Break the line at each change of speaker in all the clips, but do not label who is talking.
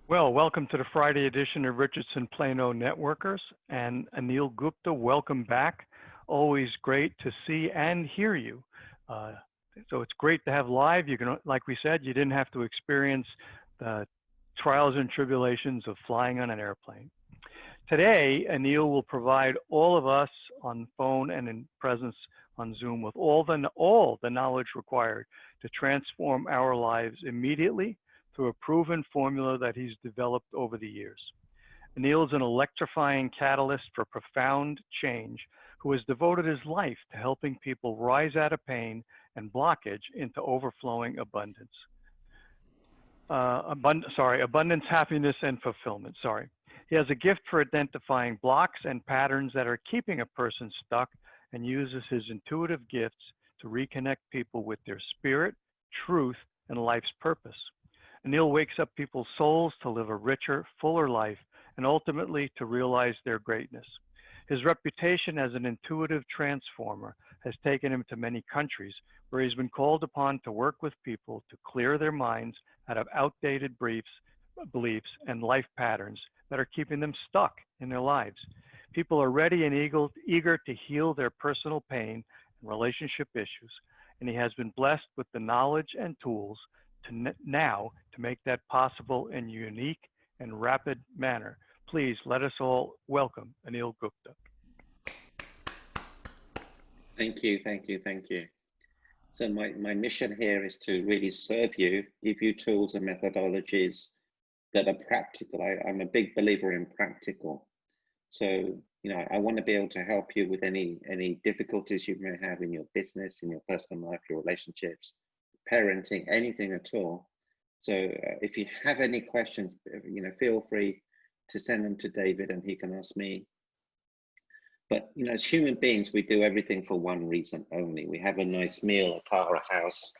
Well, welcome to the Friday edition of Richardson Plano Networkers. And Anil Gupta, welcome back. Always great to see and hear you. Uh, so it's great to have live. You can, like we said, you didn't have to experience the trials and tribulations of flying on an airplane. Today, Anil will provide all of us on phone and in presence on Zoom with all the knowledge required to transform our lives immediately through a proven formula that he's developed over the years. Anil is an electrifying catalyst for profound change who has devoted his life to helping people rise out of pain and blockage into overflowing abundance. Abundance, happiness, and fulfillment. He has a gift for identifying blocks and patterns that are keeping a person stuck and uses his intuitive gifts to reconnect people with their spirit, truth, and life's purpose. Anil wakes up people's souls to live a richer, fuller life and ultimately to realize their greatness. His reputation as an intuitive transformer has taken him to many countries where he's been called upon to work with people to clear their minds out of outdated beliefs and life patterns that are keeping them stuck in their lives. People are ready and eager to heal their personal pain and relationship issues, and he has been blessed with the knowledge and tools now to make that possible in a unique and rapid manner. Please let us all welcome Anil Gupta.
Thank you. So my mission here is to really serve you, give you tools and methodologies that are practical. I'm a big believer in practical. So, I want to be able to help you with any difficulties you may have in your business, in your personal life, your relationships, parenting, anything at all. So if you have any questions, feel free to send them to David and he can ask me. But, as human beings, we do everything for one reason only. We have a nice meal, a car, a house,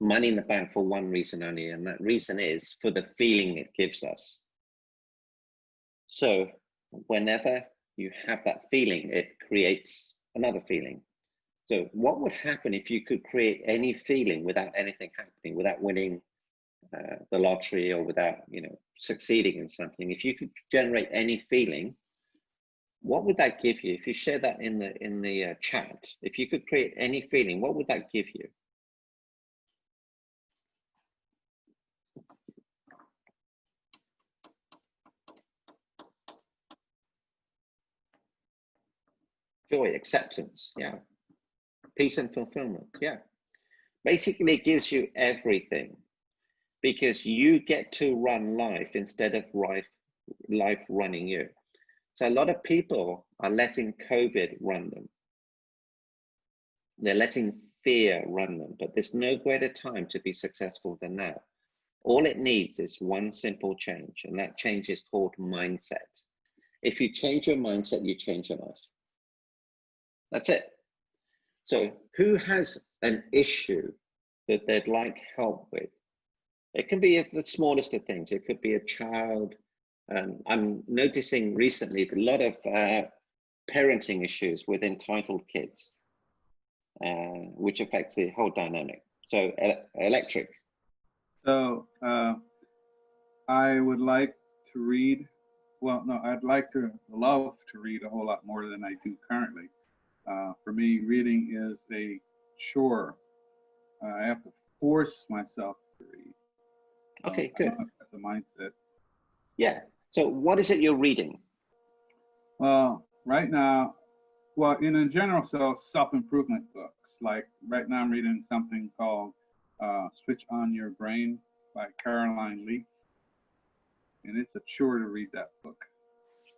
money in the bank for one reason only. And that reason is for the feeling it gives us. So whenever you have that feeling, it creates another feeling. So what would happen if you could create any feeling without anything happening, without winning the lottery or without, succeeding in something? If you could generate any feeling, what would that give you? If you share that in the chat, if you could create any feeling, what would that give you? Joy, acceptance, yeah. Peace and fulfillment, yeah. Basically, it gives you everything because you get to run life instead of life running you. So a lot of people are letting COVID run them. They're letting fear run them, but there's no greater time to be successful than now. All it needs is one simple change, and that change is called mindset. If you change your mindset, you change your life. That's it. So who has an issue that they'd like help with? It can be the smallest of things. It could be a child. I'm noticing recently a lot of parenting issues with entitled kids, which affects the whole dynamic. So electric.
So I would like to read, I'd love to read a whole lot more than I do currently. For me, reading is a chore. I have to force myself to read.
Okay, good.
That's a mindset.
Yeah. So what is it you're reading?
Well, right now, in a general self-improvement books. Like right now I'm reading something called Switch on Your Brain by Caroline Leaf. And it's a chore to read that book.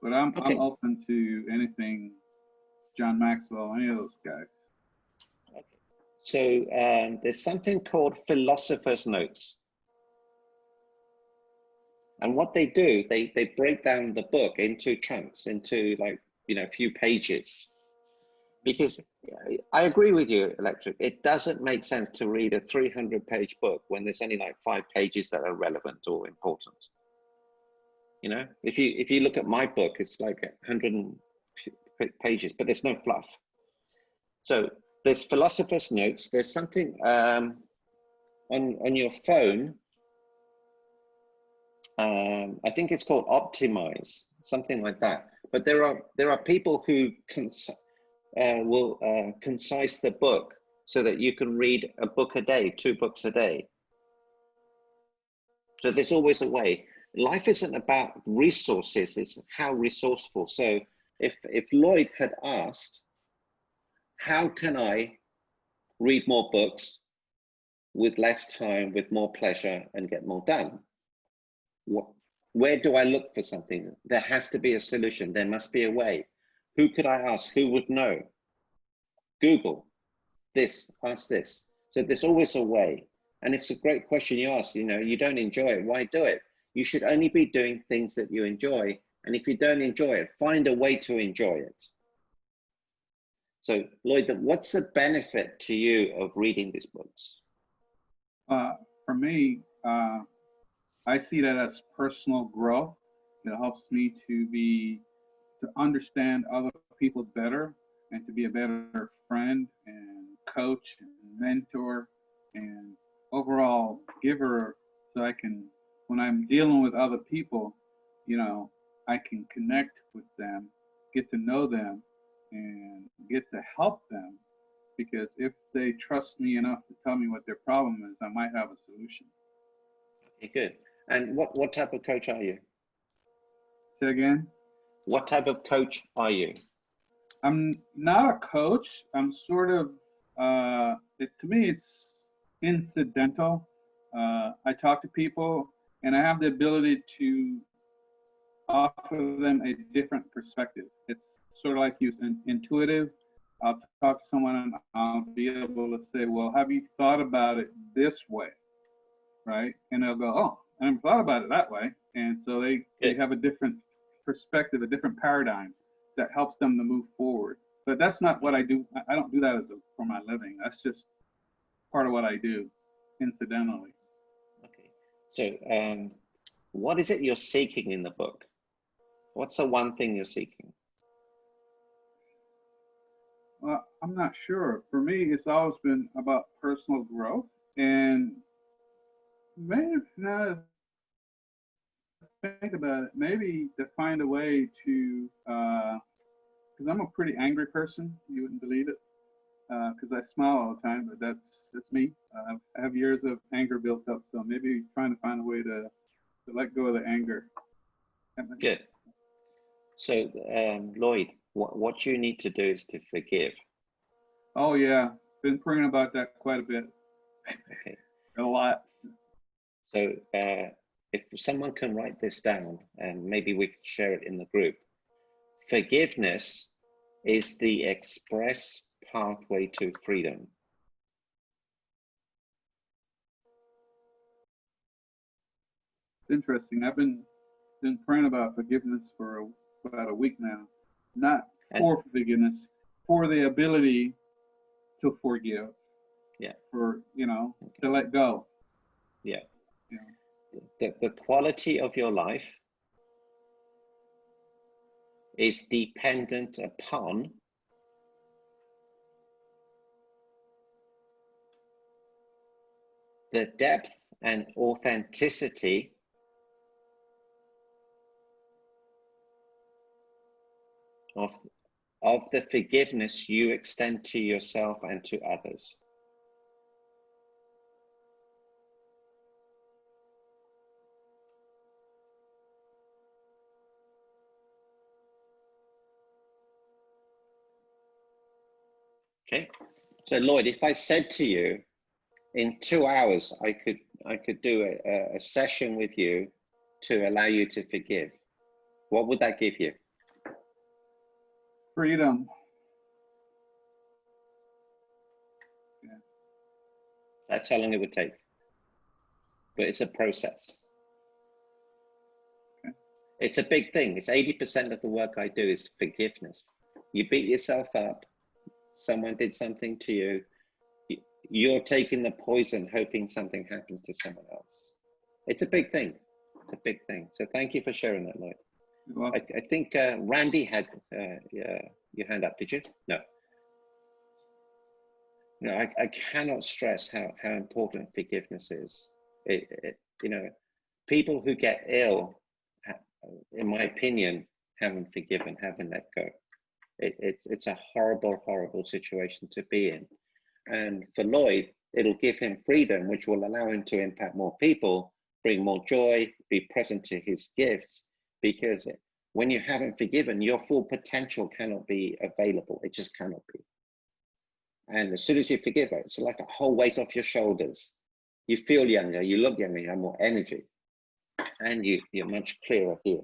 But I'm open to anything, John Maxwell, any of those guys.
Okay. So there's something called Philosopher's Notes. And what they do, they break down the book into chunks, into a few pages. Because I agree with you, Electric, it doesn't make sense to read a 300-page book when there's only 5 pages that are relevant or important. If you look at my book, it's 100 pages, but there's no fluff. So there's Philosopher's Notes. There's something on your phone. I think it's called Optimize, something like that. But there are people who will concise the book so that you can read a book a day, 2 books a day. So there's always a way. Life isn't about resources, it's how resourceful. So if Lloyd had asked, how can I read more books with less time, with more pleasure, and get more done? Where do I look for something? There has to be a solution. There must be a way. Who could I ask? Who would know? Google this, ask this. So there's always a way. And it's a great question you ask. You know, you don't enjoy it, why do it? You should only be doing things that you enjoy. And if you don't enjoy it, find a way to enjoy it. So Lloyd, what's the benefit to you of reading these books?
For me, I see that as personal growth. It helps me to understand other people better and to be a better friend and coach and mentor and overall giver, so I can, when I'm dealing with other people, you know, I can connect with them, get to know them, and get to help them. Because if they trust me enough to tell me what their problem is, I might have a solution.
Okay, good. And what type of coach are you?
Say again?
What type of coach are you?
I'm not a coach. I'm sort of, to me, it's incidental. I talk to people and I have the ability to offer them a different perspective. It's sort of like intuitive. I'll talk to someone and I'll be able to say, well, have you thought about it this way? Right? And they'll go, oh, I never thought about it that way. And so they have a different perspective, a different paradigm that helps them to move forward. But that's not what I do. I don't do that for my living. That's just part of what I do incidentally.
Okay. So what is it you're seeking in the book? What's the one thing you're seeking?
Well, I'm not sure. For me, it's always been about personal growth, and maybe now think about it, maybe to find a way to, because I'm a pretty angry person, you wouldn't believe it, because I smile all the time, but that's me. I have years of anger built up, so maybe trying to find a way to let go of the anger.
Good. So Lloyd, what you need to do is to forgive.
Oh yeah, been praying about that quite a bit.
Okay.
A lot.
So if someone can write this down, and maybe we could share it in the group. Forgiveness is the express pathway to freedom.
It's interesting. I've been praying about forgiveness for about a week now. Not for forgiveness, for the ability to forgive.
Yeah.
For, you know, to let go.
Yeah.
Yeah.
The quality of your life is dependent upon the depth and authenticity of the forgiveness you extend to yourself and to others. Okay, so Lloyd, if I said to you, in 2 hours, I could do a session with you to allow you to forgive, what would that give you?
Freedom. Yeah.
That's how long it would take. But it's a process.
Okay.
It's a big thing. It's 80% of the work I do is forgiveness. You beat yourself up. Someone did something to you. You're taking the poison, hoping something happens to someone else. It's a big thing. It's a big thing. So thank you for sharing that, Lloyd. I think Randy had your hand up. Did you? No. No, I cannot stress how important forgiveness is. You know, People who get ill, in my opinion, haven't forgiven, haven't let go. It's a horrible, horrible situation to be in. And for Lloyd, it'll give him freedom, which will allow him to impact more people, bring more joy, be present to his gifts, because when you haven't forgiven, your full potential cannot be available. It just cannot be. And as soon as you forgive it, it's like a whole weight off your shoulders. You feel younger, you look younger, you have more energy, and you're much clearer here.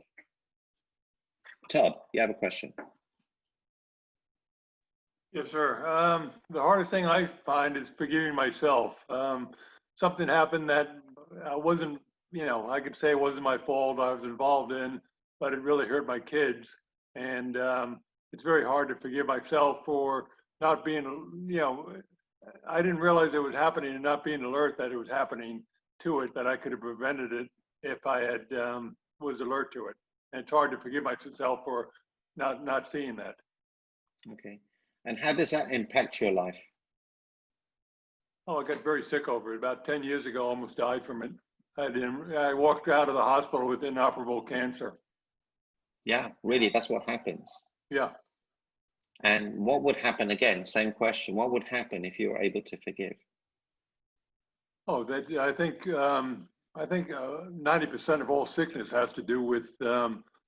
Todd, you have a question?
Yes, sir. The hardest thing I find is forgiving myself. Something happened that I wasn't, I could say it wasn't my fault, I was involved in, but it really hurt my kids. And it's very hard to forgive myself for not being, I didn't realize it was happening and not being alert that it was happening to it, that I could have prevented it if I had was alert to it. And it's hard to forgive myself for not seeing that.
Okay. And how does that impact your life?
Oh, I got very sick over it. About 10 years ago, almost died from it. I walked out of the hospital with inoperable cancer.
Yeah, really, that's what happens.
Yeah.
And what would happen again? Same question. What would happen if you were able to forgive?
Oh, I think 90% of all sickness has to do with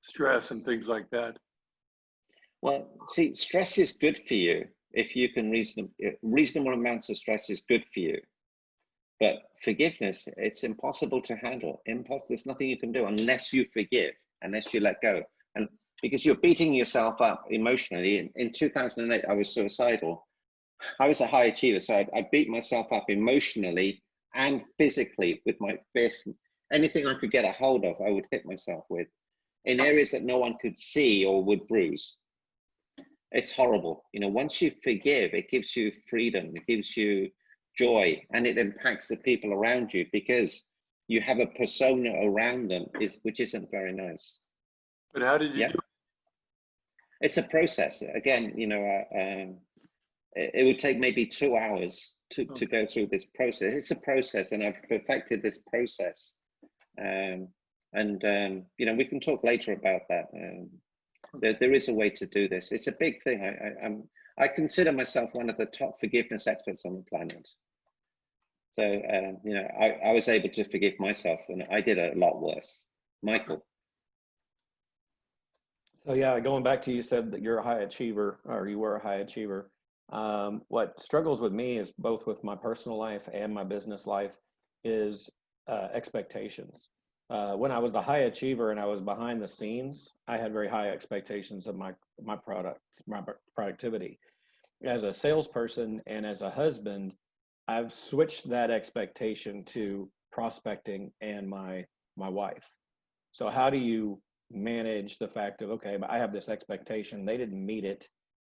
stress and things like that.
Well, see, stress is good for you. If you can reasonable amounts of stress is good for you. But forgiveness, it's impossible to handle. There's nothing you can do unless you forgive, unless you let go. And because you're beating yourself up emotionally. In 2008, I was suicidal. I was a high achiever, so I beat myself up emotionally and physically with my fist. Anything I could get a hold of, I would hit myself with, in areas that no one could see or would bruise. It's horrible. Once you forgive, it gives you freedom, it gives you joy, and it impacts the people around you because you have a persona around them, which isn't very nice.
But how did you do it?
It's a process. Again, it would take maybe 2 hours to go through this process. It's a process, and I've perfected this process. We can talk later about that. There is a way to do this. It's a big thing. I consider myself one of the top forgiveness experts on the planet. So, I was able to forgive myself, and I did a lot worse. Michael.
So yeah, going back to, you said that you're a high achiever, or you were a high achiever. What struggles with me is both with my personal life and my business life is expectations. When I was the high achiever and I was behind the scenes, I had very high expectations of my productivity. As a salesperson and as a husband, I've switched that expectation to prospecting and my wife. So how do you manage the fact of, okay, I have this expectation, they didn't meet it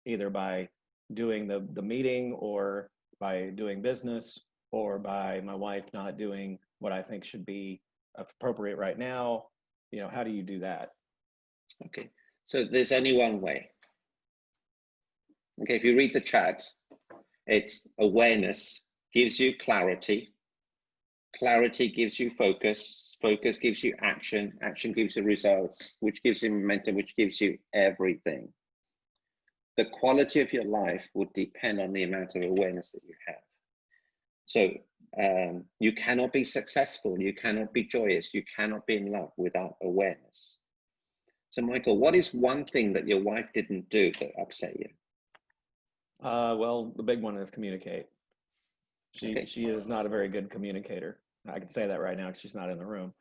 either by doing the meeting or by doing business or by my wife not doing what I think should be appropriate right now? How do you do that?
Okay, so there's only one way. Okay, if you read the chat, it's awareness gives you clarity, clarity gives you focus, focus gives you action, action gives you results, which gives you momentum, which gives you everything. The quality of your life would depend on the amount of awareness that you have. So you cannot be successful, you cannot be joyous, you cannot be in love without awareness. So Michael, what is one thing that your wife didn't do that upset you?
Well, the big one is communicate. She is not a very good communicator. I can say that right now because she's not in the room.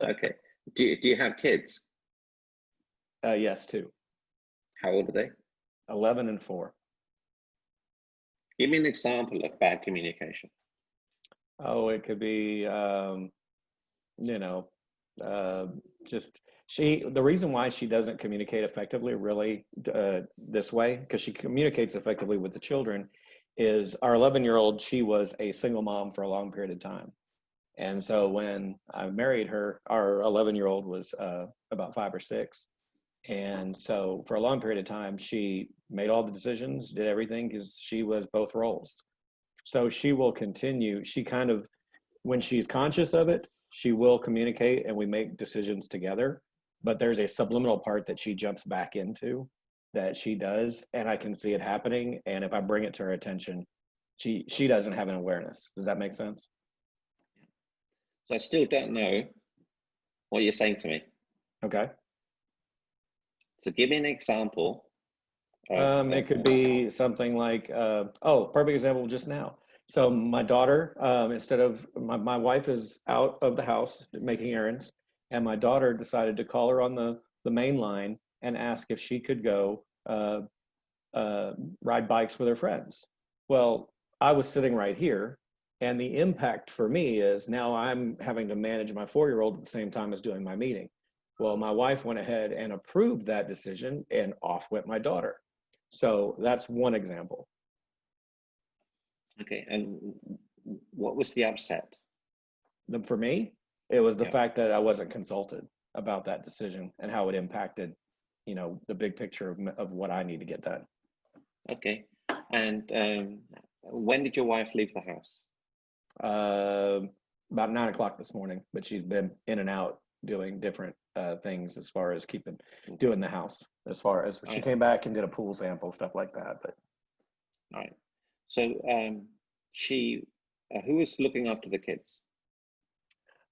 Okay. Do you have kids?
Yes, 2.
How old are they?
11 and 4.
Give me an example of bad communication.
Oh, it could be, the reason why she doesn't communicate effectively really this way, because she communicates effectively with the children, is our 11-year-old, she was a single mom for a long period of time. And so when I married her, our 11-year-old was about 5 or 6. And so for a long period of time, she made all the decisions, did everything, because she was both roles. So she will continue. She kind of when she's conscious of it, she will communicate and we make decisions together. But there's a subliminal part that she jumps back into that she does, and I can see it happening. And if I bring it to her attention, she doesn't have an awareness. Does that make sense?
So I still don't know what you're saying to me.
Okay.
So give me an example.
It could be something like, perfect example just now. So my daughter, instead of, my wife is out of the house making errands, and my daughter decided to call her on the main line and ask if she could go ride bikes with her friends. Well, I was sitting right here, and the impact for me is now I'm having to manage my 4-year-old at the same time as doing my meeting. Well, my wife went ahead and approved that decision, and off went my daughter. So that's one example.
Okay, and what was the upset?
For me, it was the fact that I wasn't consulted about that decision and how it impacted, the big picture of what I need to get done.
Okay, and when did your wife leave the house?
About 9 o'clock this morning, but she's been in and out doing different things as far as doing the house. As far as she came back and did a pool sample, stuff like that. But
all right. So who is looking after the kids?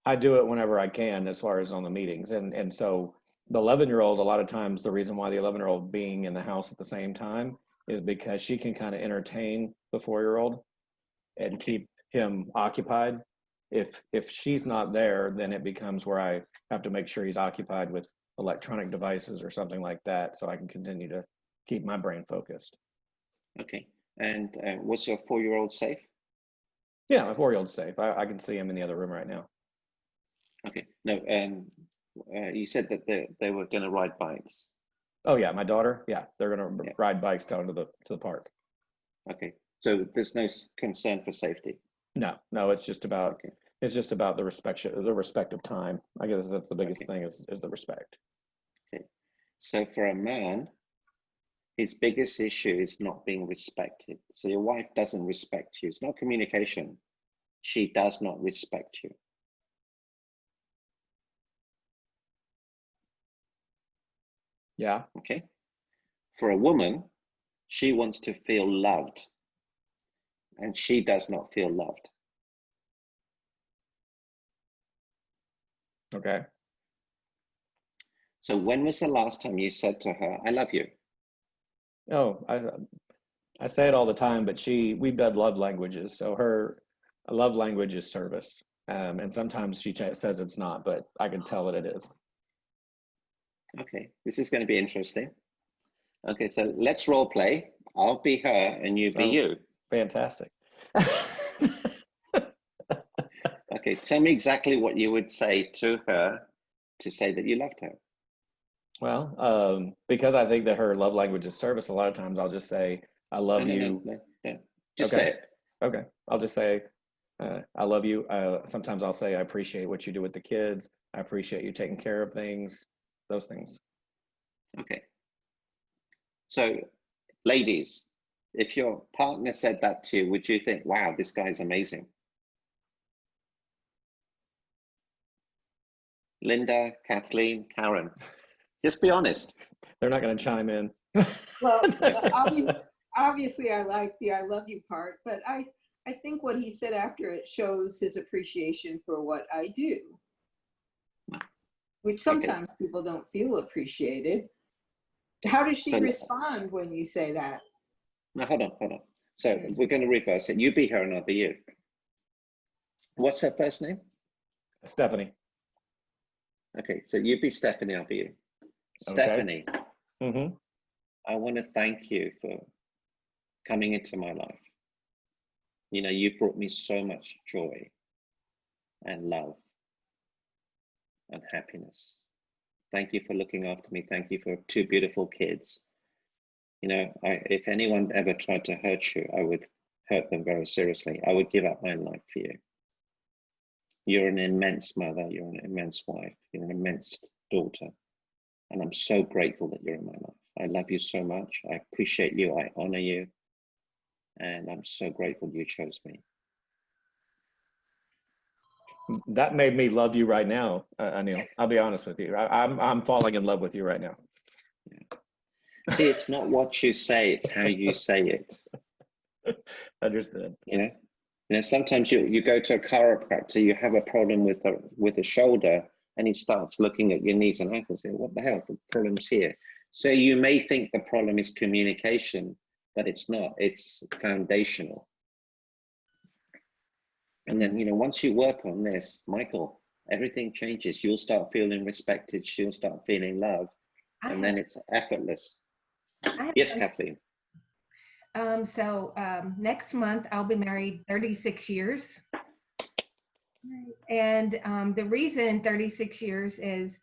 I do it whenever I can, as far as on the meetings, and so the 11-year-old. A lot of times, the reason why the 11-year-old being in the house at the same time is because she can kind of entertain the 4-year-old and keep him occupied. If she's not there, then it becomes where I have to make sure he's occupied with electronic devices or something like that, so I can continue to keep my brain focused.
Okay. And was your 4-year-old safe?
Yeah, my 4-year-old's safe. I can see him in the other room right now.
Okay. No. You said that they were going to ride bikes.
Oh yeah, my daughter. Yeah, they're going to ride bikes down to the park.
Okay. So there's no concern for safety.
No, it's just about the respect of time. I guess that's the biggest thing is the respect.
Okay. So for a man, his biggest issue is not being respected. So your wife doesn't respect you. It's not communication. She does not respect you.
Yeah.
Okay. For a woman, she wants to feel loved, and she does not feel loved.
Okay.
So when was the last time you said to her, "I love you"?
Oh, I say it all the time, but we've got love languages. So her love language is service. And sometimes she says it's not, but I can tell that it is.
Okay, this is going to be interesting. Okay, so let's role play. I'll be her and you be you.
Fantastic.
Okay, tell me exactly what you would say to her to say that you loved her.
Well, because I think that her love language is service, a lot of times I'll just say, I love you.
No. Just say it.
Okay. I'll just say, I love you. Sometimes I'll say, I appreciate what you do with the kids. I appreciate you taking care of things, those things.
Okay. So, ladies, if your partner said that to you, would you think, wow, this guy's amazing? Linda, Kathleen, Karen, just be honest.
They're not going to chime in.
Well, obviously I like the I love you part, but I think what he said after it shows his appreciation for what I do, which sometimes people don't feel appreciated. How does she respond when you say that?
No, hold on. So we're going to reverse it. You be her and I'll be you. What's her first name?
Stephanie.
Okay, so you be Stephanie, I'll be you.
Okay.
Stephanie,
Mm-hmm.
I want to thank you for coming into my life. You know, you brought me so much joy and love and happiness. Thank you for looking after me. Thank you for 2 beautiful kids. You know, if anyone ever tried to hurt you, I would hurt them very seriously. I would give up my life for you. You're an immense mother. You're an immense wife. You're an immense daughter. And I'm so grateful that you're in my life. I love you so much. I appreciate you. I honor you. And I'm so grateful you chose me.
That made me love you right now, Anil. I'll be honest with you. I'm falling in love with you right now.
See, it's not what you say, it's how you say it.
Understood.
You know, sometimes you go to a chiropractor, you have a problem with the shoulder, and he starts looking at your knees and ankles. What the hell? The problem's here. So you may think the problem is communication, but it's not. It's foundational. And then, you know, once you work on this, Michael, everything changes. You'll start feeling respected. She'll start feeling loved, and then it's effortless. Yes, Kathleen.
So next month I'll be married 36 years. And the reason 36 years is,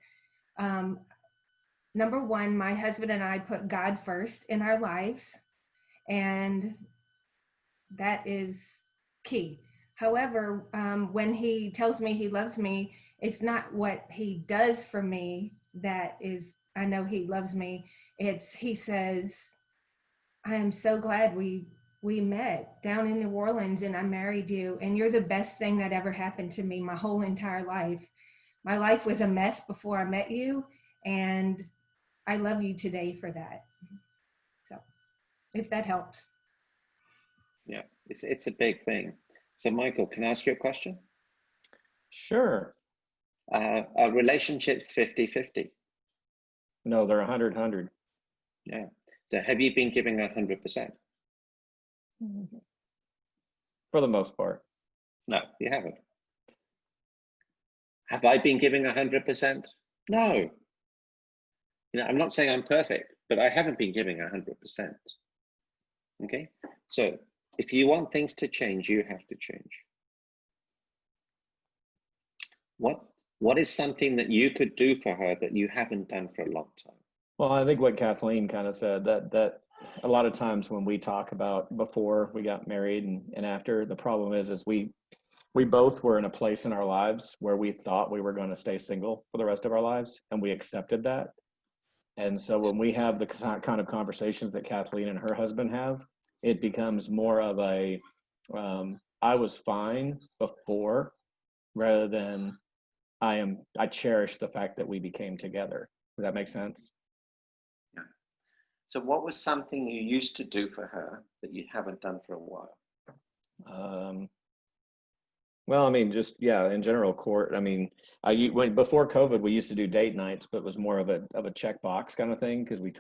number one, my husband and I put God first in our lives, and that is key. However, when he tells me he loves me, it's not what he does for me that is, I know he loves me. It's, he says, I am so glad we met down in New Orleans and I married you, and you're the best thing that ever happened to me my whole entire life. My life was a mess before I met you, and I love you today for that. So if that helps.
Yeah, it's a big thing. So Michael, can I ask you a question?
Sure.
Are relationships 50-50?
No, they're 100-100.
Yeah. So have you been giving 100%?
For the most part.
No, you haven't. Have I been giving 100%? No. You know, I'm not saying I'm perfect, but I haven't been giving 100%. Okay. So if you want things to change, you have to change. What is something that you could do for her that you haven't done for a long time?
Well, I think what Kathleen kind of said, that a lot of times when we talk about before we got married and after, the problem is we both were in a place in our lives where we thought we were going to stay single for the rest of our lives, and we accepted that. And so when we have the kind of conversations that Kathleen and her husband have, it becomes more of a, I was fine before, rather than I cherish the fact that we became together. Does that make sense?
Yeah. So what was something you used to do for her that you haven't done for a while?
Well, I mean, just, yeah, in general, court. I mean, before COVID, we used to do date nights, but it was more of a checkbox kind of thing, because we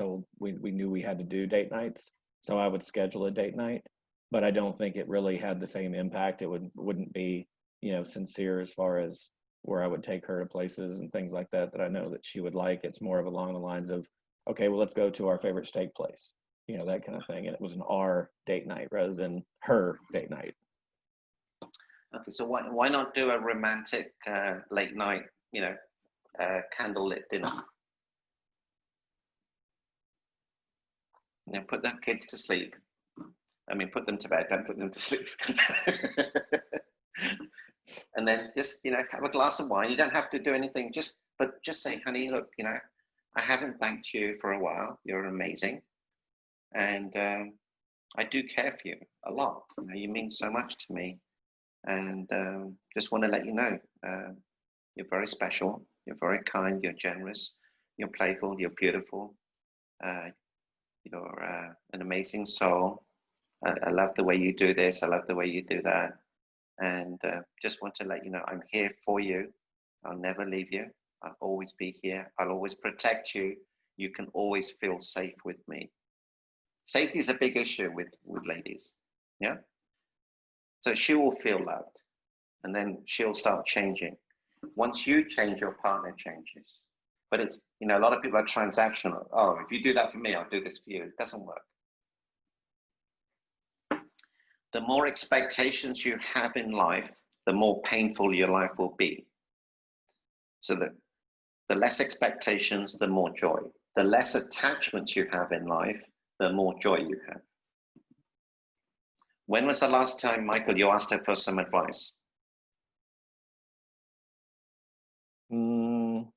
knew we had to do date nights. So I would schedule a date night, but I don't think it really had the same impact. It wouldn't be, you know, sincere as far as where I would take her to places and things like that I know that she would like. It's more of along the lines of, okay, well, let's go to our favorite steak place, you know, that kind of thing. And it was an our date night rather than her date night.
Okay, so why not do a romantic late night, you know, candlelit dinner? You know, put the kids to sleep. I mean, put them to bed, don't put them to sleep. And then just, you know, have a glass of wine. You don't have to do anything, but just say, honey, look, you know, I haven't thanked you for a while. You're amazing. And I do care for you a lot. You know, you mean so much to me. And just want to let you know, you're very special. You're very kind. You're generous. You're playful. You're beautiful. You're an amazing soul. I love the way you do this. I love the way you do that. And just want to let you know, I'm here for you. I'll never leave you. I'll always be here. I'll always protect you. You can always feel safe with me. Safety is a big issue with ladies. Yeah. So she will feel loved, and then she'll start changing. Once you change, your partner changes. But it's, you know, a lot of people are transactional. Oh, if you do that for me, I'll do this for you. It doesn't work. The more expectations you have in life, the more painful your life will be. So the less expectations, the more joy. The less attachments you have in life, the more joy you have. When was the last time, Michael, you asked her for some advice?
Well,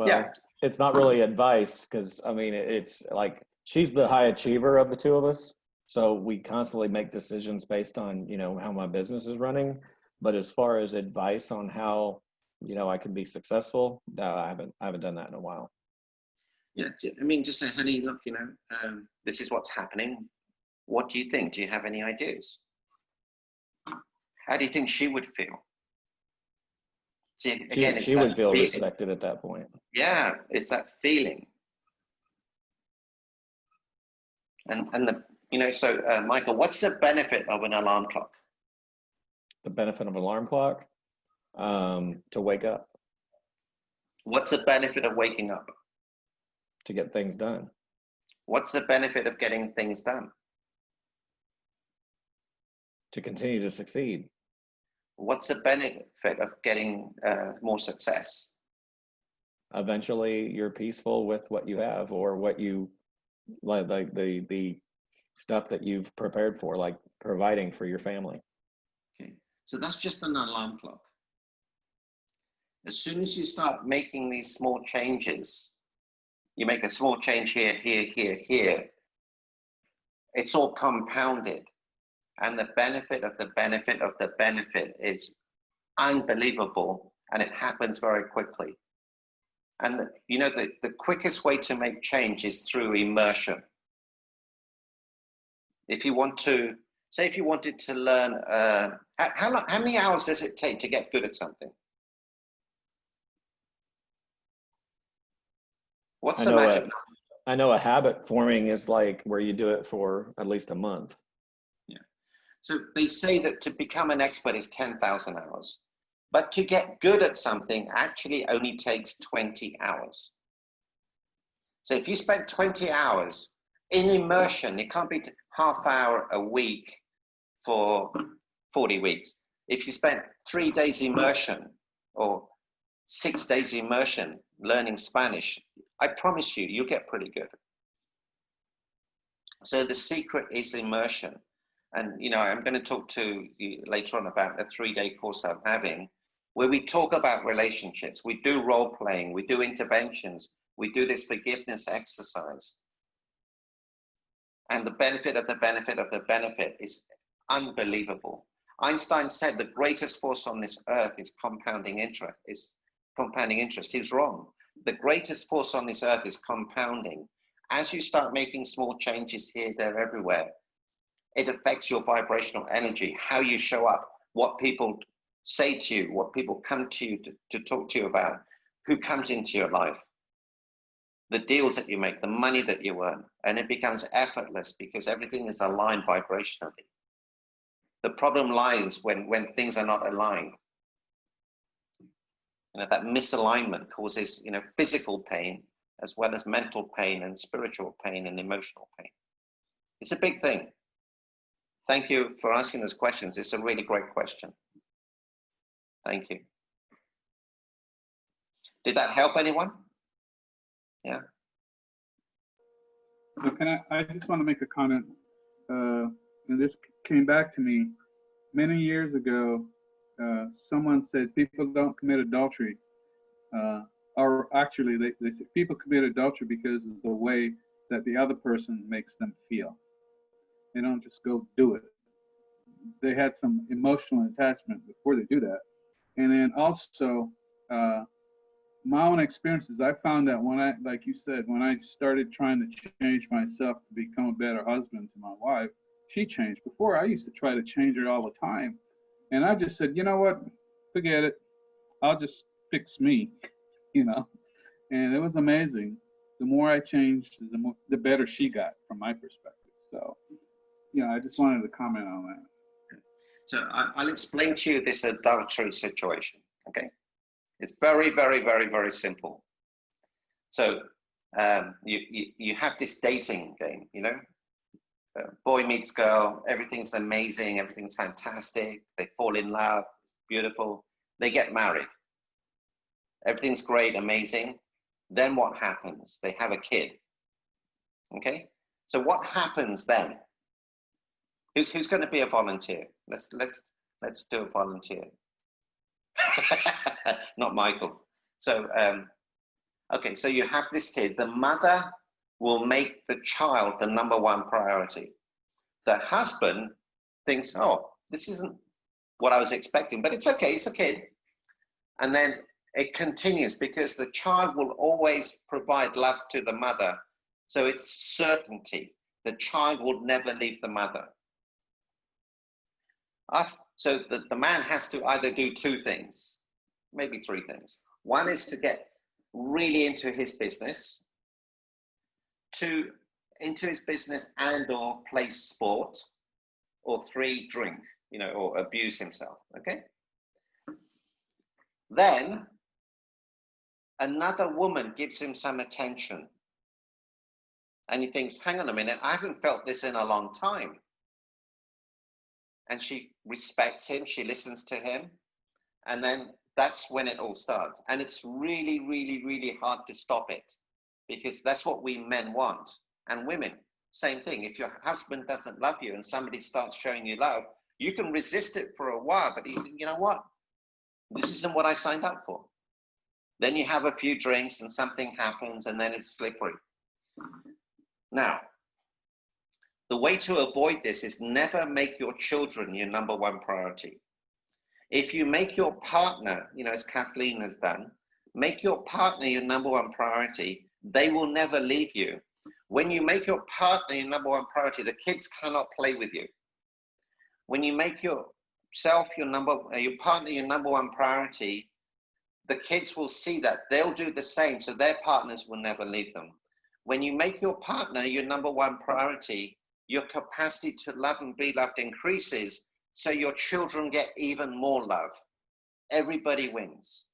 yeah.
It's not really advice, because I mean, it's like she's the high achiever of the two of us. So we constantly make decisions based on, you know, how my business is running. But as far as advice on how, I can be successful, no, I haven't done that in a while.
Yeah, I mean, just say, honey, look, this is what's happening. What do you think? Do you have any ideas? How do you think she would feel? See, again,
she would feel respected at that point.
Yeah, it's that feeling. And so Michael, what's the benefit of an alarm clock?
The benefit of an alarm clock? To wake up.
What's the benefit of waking up?
To get things done.
What's the benefit of getting things done?
To continue to succeed.
What's the benefit of getting more success?
Eventually, you're peaceful with what you have, or what you like the stuff that you've prepared for, like providing for your family.
Okay, so that's just an alarm clock. As soon as you start making these small changes, you make a small change here, here, here, here, it's all compounded. And the benefit of the benefit of the benefit is unbelievable, and it happens very quickly. And the quickest way to make change is through immersion. If you want to, say if you wanted to learn, how many hours does it take to get good at something? What's the magic number?
I know a habit forming is like where you do it for at least a month.
Yeah. So they say that to become an expert is 10,000 hours, but to get good at something actually only takes 20 hours. So if you spend 20 hours in immersion, it can't be half hour a week for 40 weeks. If you spend 3 days immersion or 6 days immersion learning Spanish, I promise you, you'll get pretty good. So the secret is immersion. And, I'm going to talk to you later on about a 3-day course I'm having, where we talk about relationships. We do role playing, we do interventions, we do this forgiveness exercise. And the benefit of the benefit of the benefit is unbelievable. Einstein said the greatest force on this earth is compounding interest. He was wrong. The greatest force on this earth is compounding. As you start making small changes here, there, everywhere, it affects your vibrational energy, how you show up, what people say to you, what people come to you to talk to you about, who comes into your life, the deals that you make, the money that you earn, and it becomes effortless because everything is aligned vibrationally. The problem lies when things are not aligned. That misalignment causes, physical pain, as well as mental pain and spiritual pain and emotional pain. It's a big thing. Thank you for asking those questions. It's a really great question. Thank you. Did that help anyone? Yeah.
So I just want to make a comment, and this came back to me many years ago. Someone said people don't commit adultery, or actually they say people commit adultery because of the way that the other person makes them feel. They don't just go do it. They had some emotional attachment before they do that. And then also, my own experiences, I found that like you said, when I started trying to change myself to become a better husband to my wife, she changed. Before, I used to try to change her all the time. And I just said, you know what, forget it. I'll just fix me, And it was amazing. The more I changed, the better she got from my perspective. So, I just wanted to comment on that.
So I'll explain to you this adultery situation, okay? It's very, very, very, very simple. So you have this dating game, boy meets girl, everything's amazing, everything's fantastic. They fall in love, beautiful. They get married. Everything's great, amazing. Then what happens? They have a kid. Okay? So what happens then? Who's going to be a volunteer? Let's do a volunteer. Not Michael. So okay, so you have this kid. The mother will make the child the number one priority. The husband thinks, oh, this isn't what I was expecting, but it's okay, it's a kid. And then it continues because the child will always provide love to the mother. So it's certainty. The child will never leave the mother. So the man has to either do two things, maybe three things. One is to get really into his business, two, into his business and or play sport, or three, drink, or abuse himself, okay? Then another woman gives him some attention and he thinks, hang on a minute, I haven't felt this in a long time. And she respects him, she listens to him, and then that's when it all starts. And it's really, really, really hard to stop it because that's what we men want. And women, same thing. If your husband doesn't love you and somebody starts showing you love, you can resist it for a while, but you know what? This isn't what I signed up for. Then you have a few drinks and something happens and then it's slippery. Now, the way to avoid this is never make your children your number one priority. If you make your partner, as Kathleen has done, make your partner your number one priority, they will never leave you. When you make your partner your number one priority, the kids cannot play with you. When you make yourself your partner your number one priority, the kids will see that. They'll do the same, so their partners will never leave them. When you make your partner your number one priority, your capacity to love and be loved increases, so your children get even more love. Everybody wins.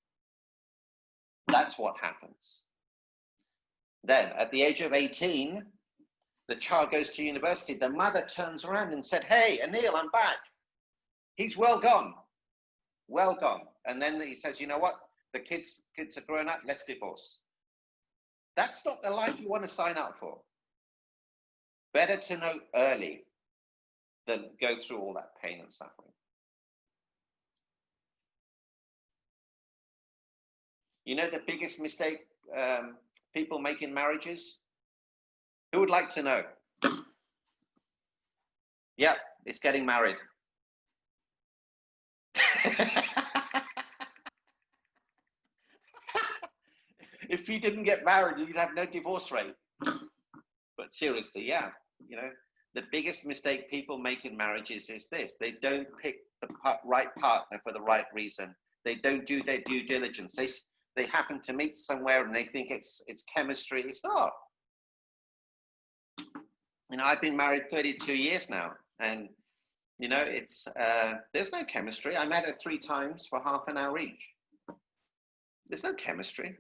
That's what happens. Then, at the age of 18, the child goes to university. The mother turns around and said, hey, Anil, I'm back. He's well gone. Well gone. And then he says, you know what? The kids are grown up. Let's divorce. That's not the life you want to sign up for. Better to know early than go through all that pain and suffering. The biggest mistake people make in marriages? Who would like to know? Yeah, it's getting married. If you didn't get married, you'd have no divorce rate. But seriously, yeah, the biggest mistake people make in marriages is this. They don't pick the right partner for the right reason. They don't do their due diligence. They happen to meet somewhere and they think it's chemistry. It's not. I've been married 32 years now, and it's there's no chemistry. I met her 3 times for half an hour each. There's no chemistry.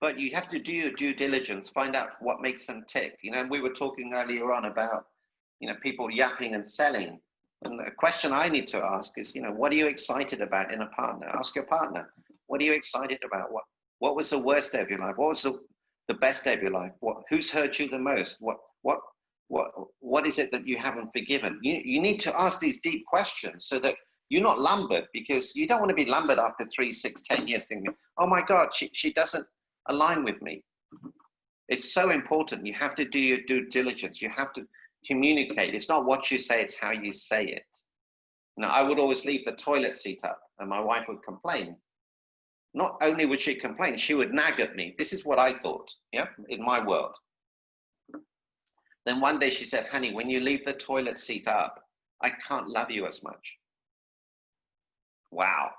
But you have to do your due diligence, find out what makes them tick. We were talking earlier on about, people yapping and selling. And the question I need to ask is, what are you excited about in a partner? Ask your partner, what are you excited about? What was the worst day of your life? What was the best day of your life? Who's hurt you the most? What is it that you haven't forgiven? You need to ask these deep questions so that you're not lumbered, because you don't want to be lumbered after 3, 6, 10 years thinking, oh my God, she doesn't align with me. It's so important. You have to do your due diligence. You have to communicate. It's not what you say, it's how you say it. I would always leave the toilet seat up and my wife would complain. Not only would she complain, she would nag at me. This is what I thought, in my world. Then one day she said, honey, when you leave the toilet seat up, I can't love you as much. Wow,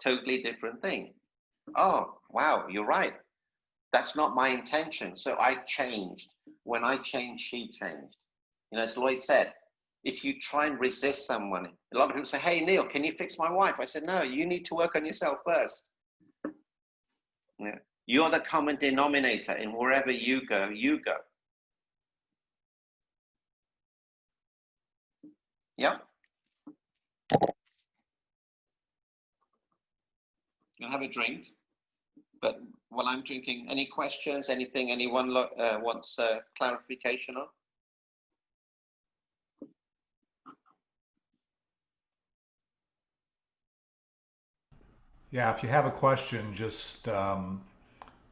totally different thing. Oh, wow, you're right. That's not my intention. So I changed. When I changed, she changed. As Lloyd said, if you try and resist someone, a lot of people say, hey, Neil, can you fix my wife? I said, no, you need to work on yourself first. You're the common denominator, and wherever you go, you go. Yeah. You'll have a drink. But while I'm drinking, any questions, anything anyone wants clarification on?
Yeah, if you have a question, just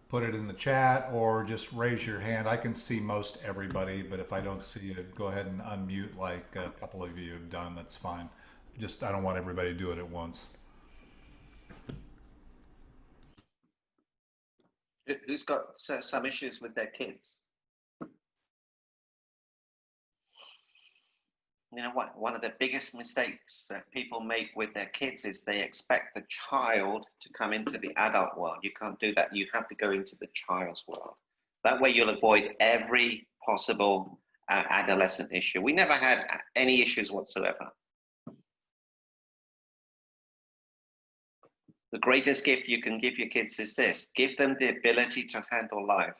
put it in the chat or just raise your hand. I can see most everybody, but if I don't see it, go ahead and unmute like a couple of you have done. That's fine. I don't want everybody to do it at once.
Who's got some issues with their kids? You know what? One of the biggest mistakes that people make with their kids is they expect the child to come into the adult world. You can't do that. You have to go into the child's world. That way you'll avoid every possible adolescent issue. We never had any issues whatsoever. The greatest gift you can give your kids is this: give them the ability to handle life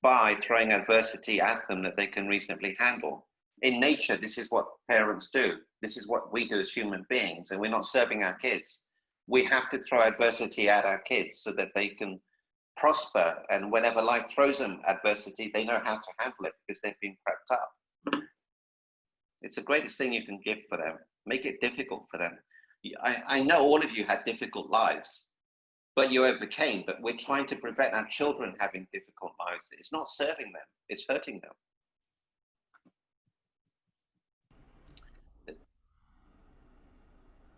by throwing adversity at them that they can reasonably handle. In nature, this is what parents do. This is what we do as human beings, and we're not serving our kids. We have to throw adversity at our kids so that they can prosper, and whenever life throws them adversity, they know how to handle it because they've been prepped up. It's the greatest thing you can give for them. Make it difficult for them. I know all of you had difficult lives, but you overcame. But we're trying to prevent our children having difficult lives. It's not serving them, it's hurting them.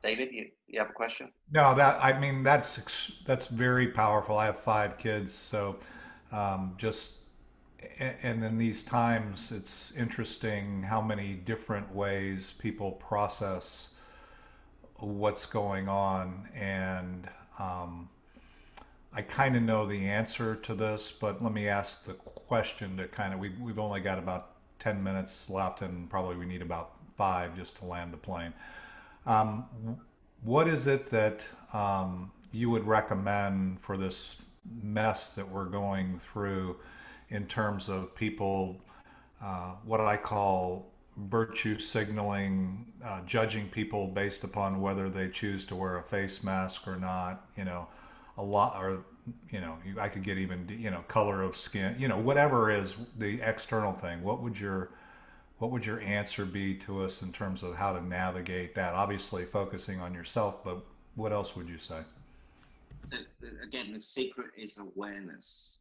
David, you have a question?
No, that's very powerful. I have 5 kids, so just and in these times, it's interesting how many different ways people process what's going on, and I kind of know the answer to this, but let me ask the question to kind of we've only got about 10 minutes left, and probably we need about 5 just to land the plane. What is it that you would recommend for this mess that we're going through in terms of people, what I call virtue signaling, judging people based upon whether they choose to wear a face mask or not, a lot, or, I could get even, color of skin, whatever is the external thing. What would your answer be to us in terms of how to navigate that? Obviously focusing on yourself, but what else would you say?
So again, the secret is awareness,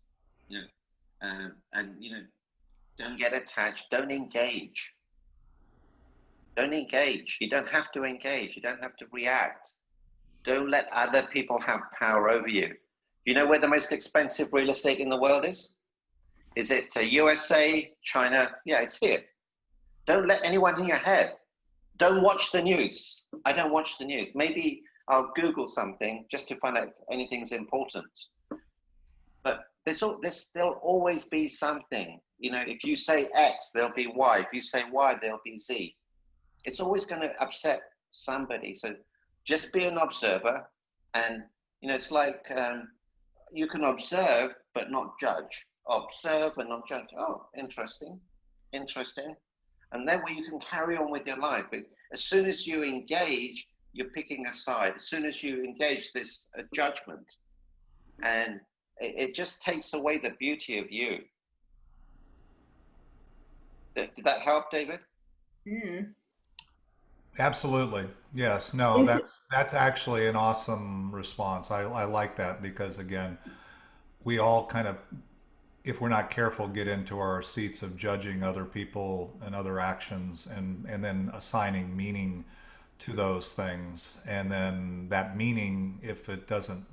and don't get attached, don't engage. Don't engage. You don't have to engage. You don't have to react. Don't let other people have power over you. Do you know where the most expensive real estate in the world is? Is it USA, China? Yeah, it's here. Don't let anyone in your head. Don't watch the news. I don't watch the news. Maybe I'll Google something just to find out if anything's important. But there'll always be something. If you say X, there'll be Y. If you say Y, there'll be Z. It's always going to upset somebody. So just be an observer. And, it's like you can observe, but not judge. Observe and not judge. Oh, interesting. And then you can carry on with your life. But as soon as you engage, you're picking a side. As soon as you engage, this judgment. And it just takes away the beauty of you. Did that help, David?
Mm.
Absolutely. Yes. No, that's actually an awesome response. I like that because, again, we all kind of, if we're not careful, get into our seats of judging other people and other actions, and then assigning meaning to those things. And then that meaning, if it doesn't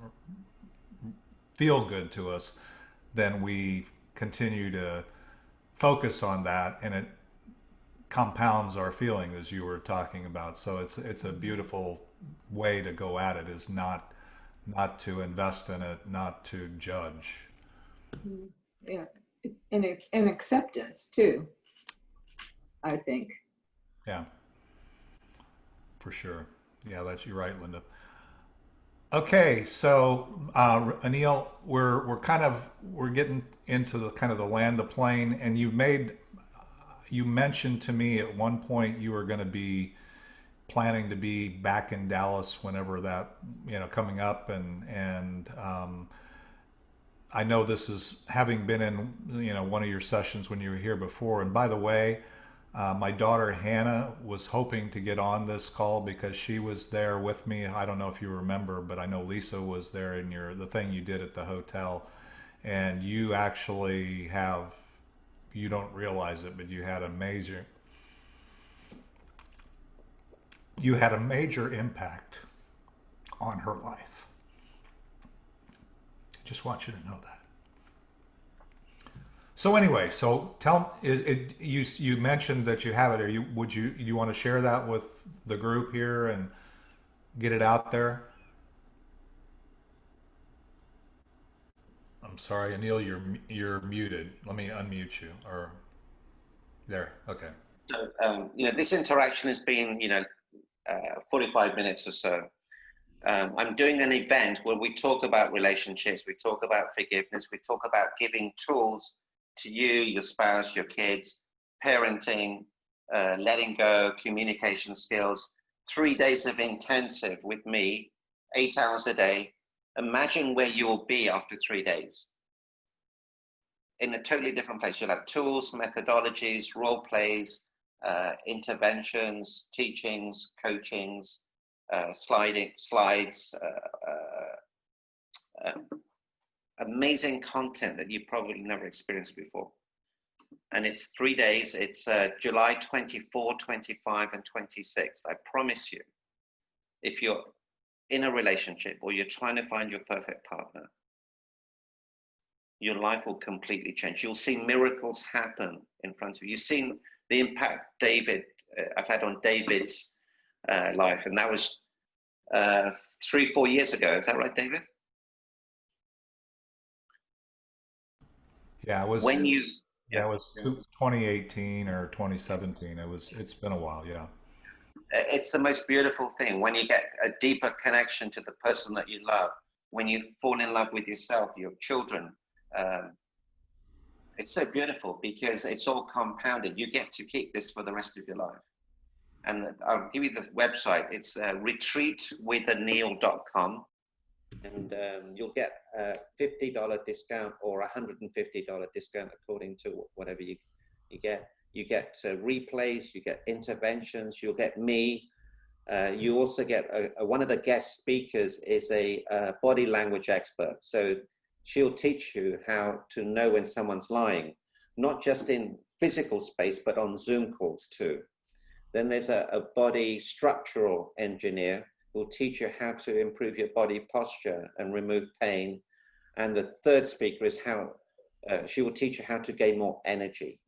feel good to us, then we continue to focus on that, and it compounds our feeling, as you were talking about. So it's a beautiful way to go at it, is not to invest in it, not to judge.
Yeah, and acceptance too, I think.
Yeah, for sure. Yeah, you're right, Linda. Okay, so Anil, we're getting into the kind of the land the plane, and you mentioned to me at one point you were going to be planning to be back in Dallas whenever that, coming up, and I know this is having been in, one of your sessions when you were here before. And by the way, my daughter Hannah was hoping to get on this call because she was there with me. I don't know if you remember, but I know Lisa was there in the thing you did at the hotel, and you actually you don't realize it, but you had a you had a major impact on her life. Just want you to know that. So anyway, so you mentioned that you have it. You want to share that with the group here and get it out there? I'm sorry, Anil, you're muted. Let me unmute you. Or there. Okay.
So, this interaction has been, 45 minutes or so. I'm doing an event where we talk about relationships, we talk about forgiveness, we talk about giving tools to you, your spouse, your kids, parenting, letting go, communication skills. 3 days of intensive with me, 8 hours a day. Imagine where you will be after 3 days. In a totally different place. You'll have tools, methodologies, role plays, interventions, teachings, coachings, slides, amazing content that you probably never experienced before. And it's 3 days. It's July 24, 25, and 26. I promise you, if you're in a relationship or you're trying to find your perfect partner, your life will completely change. You'll see miracles happen in front of you. You've seen the impact I've had on David's life, and that was 3-4 years ago. Is that right, David?
Yeah, it was.
When you,
Yeah, it was 2018 or 2017. It's been a while. Yeah.
It's the most beautiful thing when you get a deeper connection to the person that you love. When you fall in love with yourself, your children. It's so beautiful because it's all compounded. You get to keep this for the rest of your life. And I'll give you the website. It's retreatwithanil.com. And you'll get a $50 discount or a $150 discount according to whatever you get. You get replays, you get interventions, you'll get me. You also get one of the guest speakers is a body language expert. So she'll teach you how to know when someone's lying, not just in physical space, but on Zoom calls too. Then there's a body structural engineer who will teach you how to improve your body posture and remove pain. And the third speaker is she will teach you how to gain more energy.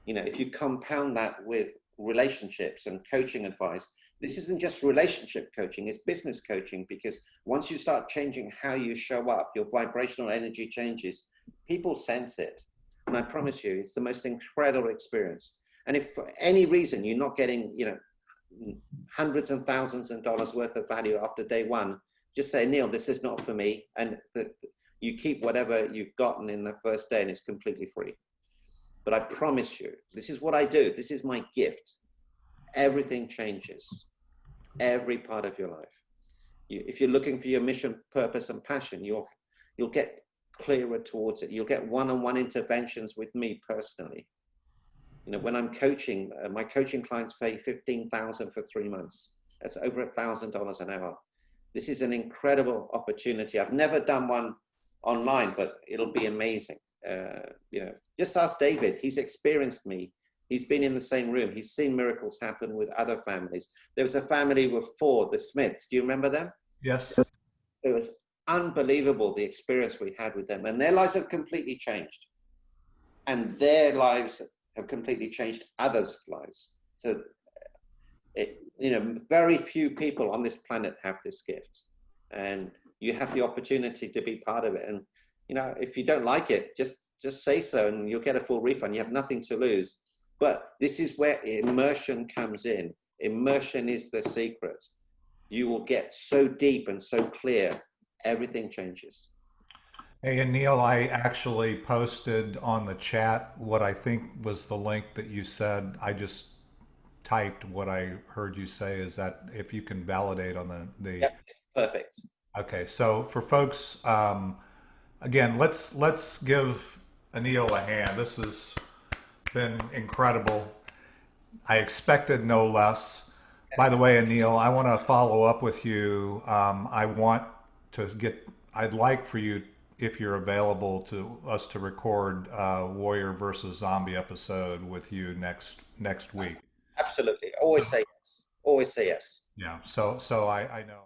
If you compound that with relationships and coaching advice, this isn't just relationship coaching, it's business coaching, because once you start changing how you show up, your vibrational energy changes, people sense it. And I promise you, it's the most incredible experience. And if for any reason you're not getting, hundreds and thousands of dollars worth of value after day one, just say, Neil, this is not for me. And you keep whatever you've gotten in the first day and it's completely free. But I promise you, this is what I do. This is my gift. Everything changes. Every part of your life. If you're looking for your mission, purpose, and passion, you'll get clearer towards it. You'll get one-on-one interventions with me personally. When I'm coaching, my coaching clients pay $15,000 for 3 months. That's over $1,000 an hour. This is an incredible opportunity. I've never done one online, but it'll be amazing. Just ask David. He's experienced me. He's been in the same room. He's seen miracles happen with other families. There was a family with 4, the Smiths. Do you remember them?
Yes.
It was unbelievable, the experience we had with them. And their lives have completely changed. And their lives have completely changed others' lives. So, very few people on this planet have this gift. And you have the opportunity to be part of it. And, if you don't like it, just say so and you'll get a full refund. You have nothing to lose. But this is where immersion comes in. Immersion is the secret. You will get so deep and so clear, everything changes.
Hey, and Neil, I actually posted on the chat what I think was the link that you said. I just typed what I heard you say. Is that if you can validate on the
Yep, perfect.
Okay, so for folks, again, let's give Anil a hand. This has been incredible. I expected no less. By the way, Anil, I want to follow up with you. I'd like for you, if you're available, to us to record Warrior versus Zombie episode with you next week.
Absolutely. Always say yes.
always say yes.
Yeah. So I know.